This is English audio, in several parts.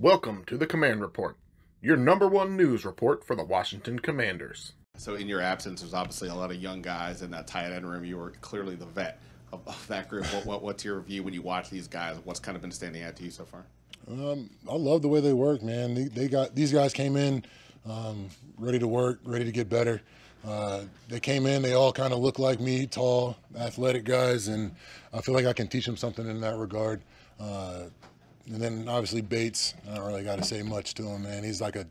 Welcome to the Command Report, your number one news report for the Washington Commanders. So in your absence, there's obviously a lot of young guys in that tight end room. You were clearly the vet of that group. What's your view when you watch these guys? What's kind of been standing out to you so far? I love the way they work, man. These guys came in ready to work, ready to get better. They came in, they all kind of look like me, tall, athletic guys, and I feel like I can teach them something in that regard. And then obviously Bates, I don't really got to say much to him, man. He's like a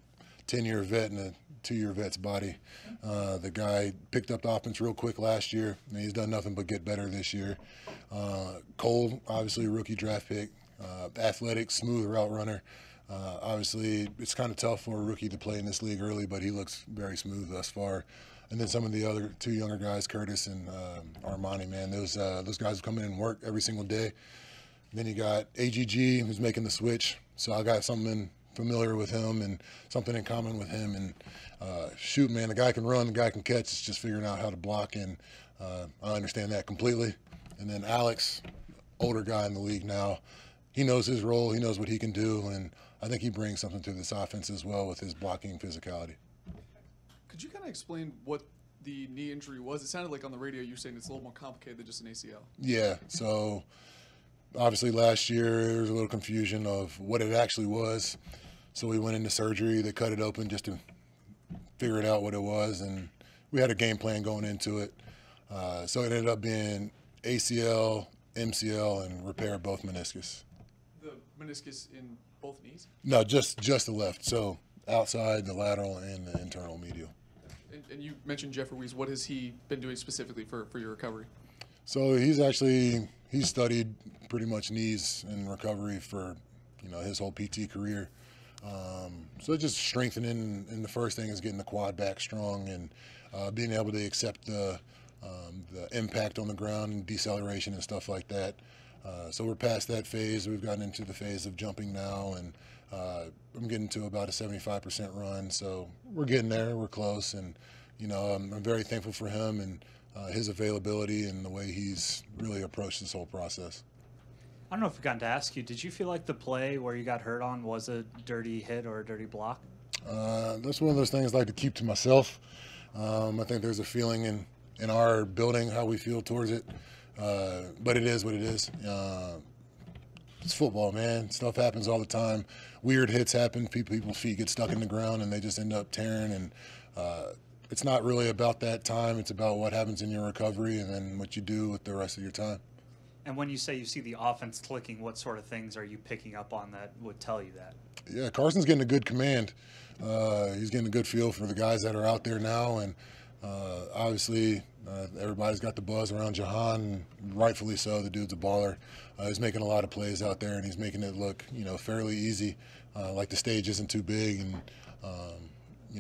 10-year vet in a 2-year vet's body. The guy picked up the offense real quick last year, and he's done nothing but get better this year. Cole, obviously a rookie draft pick, athletic, smooth route runner. Obviously, it's kind of tough for a rookie to play in this league early, but he looks very smooth thus far. And then some of the other two younger guys, Curtis and Armani, man, those guys come in and work every single day. Then you got AGG, who's making the switch. So I got something familiar with him and something in common with him. And shoot, man, the guy can run, the guy can catch. It's just figuring out how to block, and I understand that completely. And then Alex, older guy in the league now, he knows his role, he knows what he can do, and I think he brings something to this offense as well with his blocking physicality. Could you kind of explain what the knee injury was? It sounded like on the radio you were saying it's a little more complicated than just an ACL. Yeah, so obviously last year there was a little confusion of what it actually was. So we went into surgery, they cut it open just to figure it out what it was, and we had a game plan going into it. So it ended up being ACL, MCL, and repair both meniscus. The meniscus in both knees? No, just the left. So outside, the lateral, and the internal medial. And you mentioned Jeff Ruiz. What has he been doing specifically for your recovery? So he's studied pretty much knees and recovery for his whole PT career. So just strengthening, and the first thing is getting the quad back strong and being able to accept the impact on the ground and deceleration and stuff like that. So we're past that phase. We've gotten into the phase of jumping now, and I'm getting to about a 75% run. So we're getting there. We're close, and I'm very thankful for him and his availability and the way he's really approached this whole process. I don't know if I've gotten to ask you, did you feel like the play where you got hurt on was a dirty hit or a dirty block? That's one of those things I like to keep to myself. I think there's a feeling in our building how we feel towards it, but it is what it is. It's football, man. Stuff happens all the time. Weird hits happen. People's feet get stuck in the ground and they just end up tearing. And it's not really about that time. It's about what happens in your recovery and then what you do with the rest of your time. And when you say you see the offense clicking, what sort of things are you picking up on that would tell you that? Yeah, Carson's getting a good command. He's getting a good feel for the guys that are out there now. And obviously, everybody's got the buzz around Jahan, rightfully so. The dude's a baller. He's making a lot of plays out there, and he's making it look, fairly easy. Like the stage isn't too big, and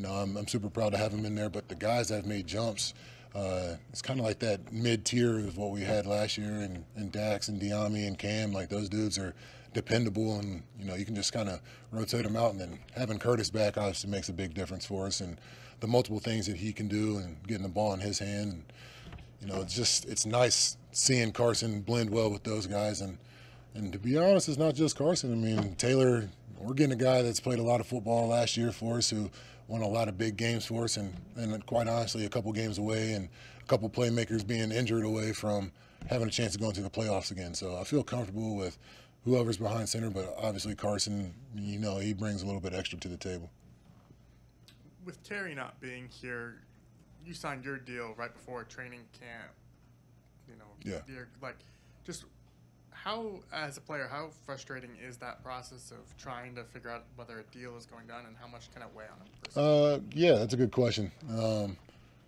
I'm super proud to have him in there. But the guys that have made jumps, it's kind of like that mid-tier of what we had last year, and Dax and Diami and Cam. Like those dudes are dependable, and you can just kind of rotate them out. And then having Curtis back obviously makes a big difference for us, and the multiple things that he can do and getting the ball in his hand. And, it's nice seeing Carson blend well with those guys. And to be honest, it's not just Carson. I mean, Taylor, we're getting a guy that's played a lot of football last year for us, who won a lot of big games for us, and quite honestly, a couple games away and a couple playmakers being injured away from having a chance to go into the playoffs again. So I feel comfortable with whoever's behind center, but obviously Carson, he brings a little bit extra to the table. With Terry not being here, you signed your deal right before training camp. Yeah. You're just how, as a player, how frustrating is that process of trying to figure out whether a deal is going down and how much can it weigh on him? Yeah, that's a good question.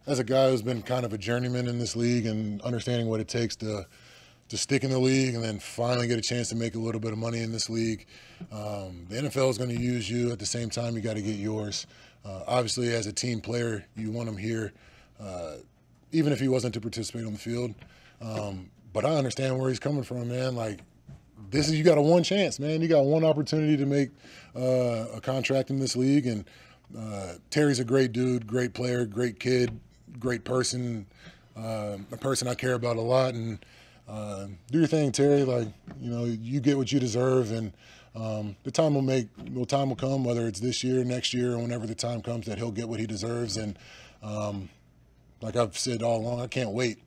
As a guy who's been kind of a journeyman in this league and understanding what it takes to stick in the league and then finally get a chance to make a little bit of money in this league, the NFL is going to use you. At the same time, you got to get yours. Obviously, as a team player, you want him here, even if he wasn't to participate on the field. But I understand where he's coming from, man. Like, you got a one chance, man. You got one opportunity to make a contract in this league. And Terry's a great dude, great player, great kid, great person, a person I care about a lot. And do your thing, Terry. Like, you get what you deserve. And the time will come, whether it's this year, next year, or whenever the time comes, that he'll get what he deserves. And like I've said all along, I can't wait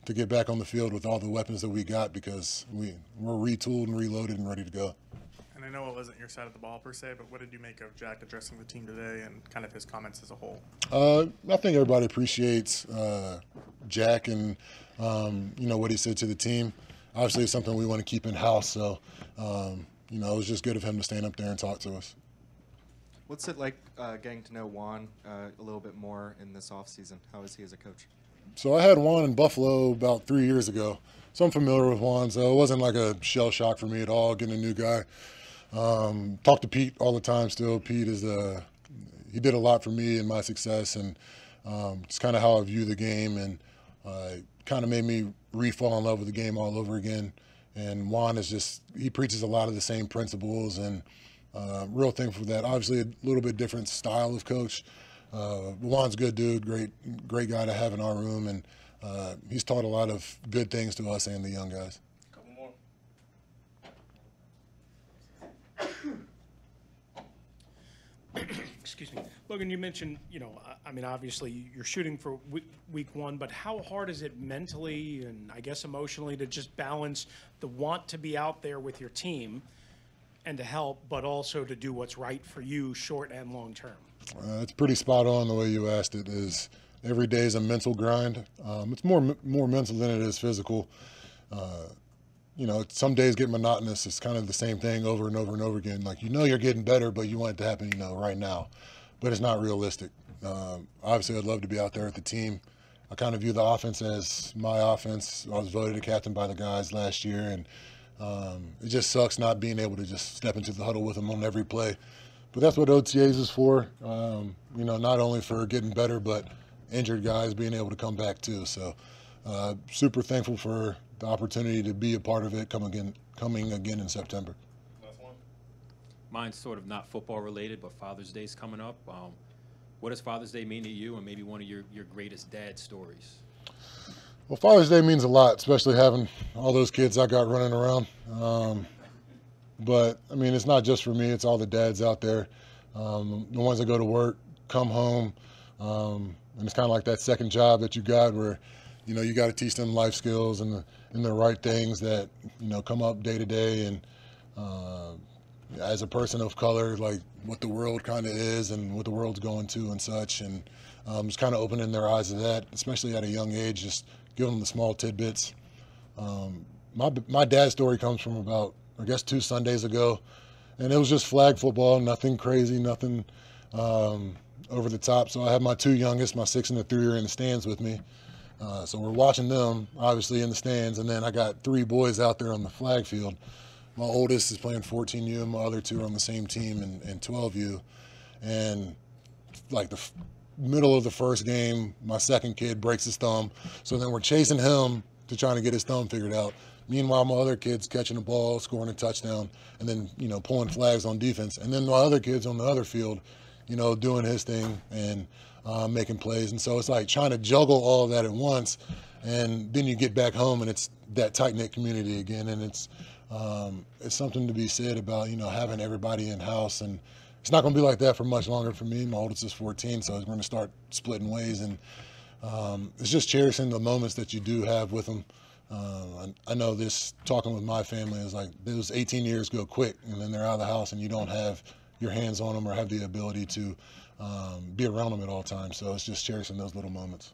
to get back on the field with all the weapons that we got, because we're retooled and reloaded and ready to go. And I know it wasn't your side of the ball per se, but what did you make of Jack addressing the team today and kind of his comments as a whole? I think everybody appreciates Jack and what he said to the team. Obviously, it's something we want to keep in house. So it was just good of him to stand up there and talk to us. What's it like getting to know Juan a little bit more in this offseason? How is he as a coach? So I had Juan in Buffalo about 3 years ago, so I'm familiar with Juan. So it wasn't like a shell shock for me at all getting a new guy. Talk to Pete all the time still. Pete is he did a lot for me and my success, and it's kind of how I view the game, and kind of made me re-fall in love with the game all over again. And Juan he preaches a lot of the same principles, and real thankful for that. Obviously, a little bit different style of coach. Juan's a good dude, great guy to have in our room, and he's taught a lot of good things to us and the young guys. Couple more. Excuse me. Logan, you mentioned, obviously you're shooting for week one, but how hard is it mentally and I guess emotionally to just balance the want to be out there with your team and to help, but also to do what's right for you short and long term? It's pretty spot on the way you asked it. Is every day is a mental grind. It's more mental than it is physical. Some days get monotonous. It's kind of the same thing over and over and over again. Like, you're getting better, but you want it to happen, right now. But it's not realistic. Obviously, I'd love to be out there with the team. I kind of view the offense as my offense. I was voted a captain by the guys last year, and it just sucks not being able to just step into the huddle with them on every play. But that's what OTAs is for, not only for getting better, but injured guys being able to come back too. So super thankful for the opportunity to be a part of it coming again in September. Last one. Mine's sort of not football related, but Father's Day's coming up. What does Father's Day mean to you, and maybe one of your greatest dad stories? Well, Father's Day means a lot, especially having all those kids I got running around. But, it's not just for me. It's all the dads out there, the ones that go to work, come home, and it's kind of like that second job that you got where, you got to teach them life skills and the right things that, come up day to day. And as a person of color, like what the world kind of is and what the world's going to and such. And just kind of opening their eyes to that, especially at a young age, just giving them the small tidbits. My dad's story comes from about, I guess, 2 Sundays ago, and it was just flag football, nothing crazy, nothing over the top. So I have my 2 youngest, my 6 and the 3, in the stands with me. So we're watching them, obviously, in the stands, and then I got 3 boys out there on the flag field. My oldest is playing 14U, and my other 2 are on the same team in 12U. And like the middle of the first game, my second kid breaks his thumb. So then we're chasing him to trying to get his thumb figured out. Meanwhile, my other kid's catching the ball, scoring a touchdown, and then, pulling flags on defense. And then my other kid's on the other field, doing his thing and making plays. And so it's like trying to juggle all of that at once. And then you get back home and it's that tight-knit community again. And it's something to be said about, having everybody in-house. And it's not going to be like that for much longer for me. My oldest is 14, so we're going to start splitting ways. And it's just cherishing the moments that you do have with them. I know this, talking with my family, is like those 18 years go quick, and then they're out of the house and you don't have your hands on them or have the ability to be around them at all times. So it's just cherishing those little moments.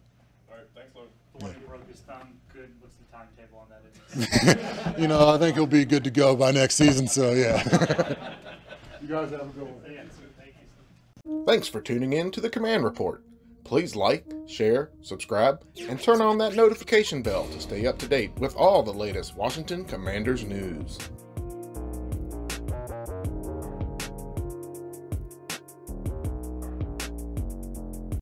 All right, thanks, Logan. The one who broke his thumb, good. What's the timetable on that? I think he'll be good to go by next season, so yeah. You guys have a good one. Thanks for tuning in to the Command Report. Please like, share, subscribe, and turn on that notification bell to stay up to date with all the latest Washington Commanders news.